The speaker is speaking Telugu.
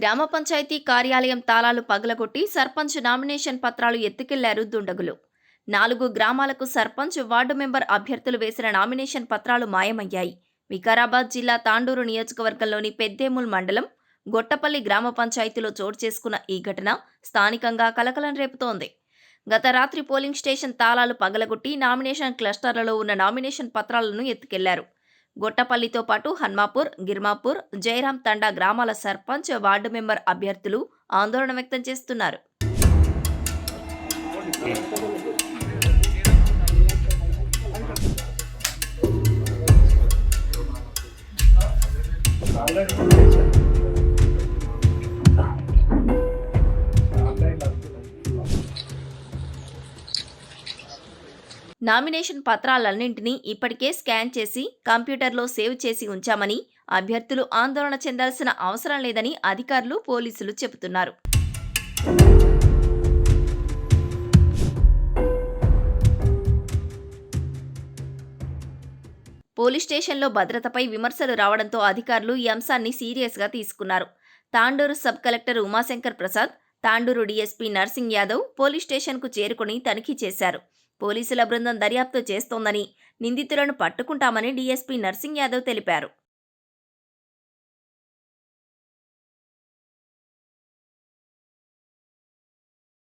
గ్రామ పంచాయతీ కార్యాలయం తాళాలు పగలగొట్టి సర్పంచ్ నామినేషన్ పత్రాలు ఎత్తుకెళ్లారు దుండగులు. 4 గ్రామాలకు సర్పంచ్, వార్డు మెంబర్ అభ్యర్థులు వేసిన నామినేషన్ పత్రాలు మాయమయ్యాయి. వికారాబాద్ జిల్లా తాండూరు నియోజకవర్గంలోని పెద్దేముల్ మండలం గొట్టపల్లి గ్రామ పంచాయతీలో చోటు చేసుకున్న ఈ ఘటన స్థానికంగా కలకలం రేపుతోంది. గత రాత్రి పోలింగ్ స్టేషన్ తాళాలు పగలగొట్టి నామినేషన్ క్లస్టర్లలో ఉన్న నామినేషన్ పత్రాలను ఎత్తుకెళ్లారు. గొట్టపల్లితో పాటు హన్మాపూర్, గిర్మాపూర్, జయరాం తండా గ్రామాల సర్పంచ్, వార్డు మెంబర్ అభ్యర్థులు ఆందోళన వ్యక్తం చేస్తున్నారు. నామినేషన్ పత్రాలన్నింటినీ ఇప్పటికే స్కాన్ చేసి కంప్యూటర్లో సేవ్ చేసి ఉంచామని, అభ్యర్థులు ఆందోళన చెందాల్సిన అవసరం లేదని అధికారులు, పోలీసులు చెబుతున్నారు. పోలీస్ స్టేషన్లో భద్రతపై విమర్శలు రావడంతో అధికారులు ఈ అంశాన్ని సీరియస్గా తీసుకున్నారు. Tandur sub collector Umashankar Prasad, Tandur DSP nursing Yadav police స్టేషన్కు చేరుకుని తనిఖీ చేశారు. పోలీసుల బృందం దర్యాప్తు చేస్తోందని, నిందితులను పట్టుకుంటామని డీఎస్పీ నర్సింగ్ యాదవ్ తెలిపారు.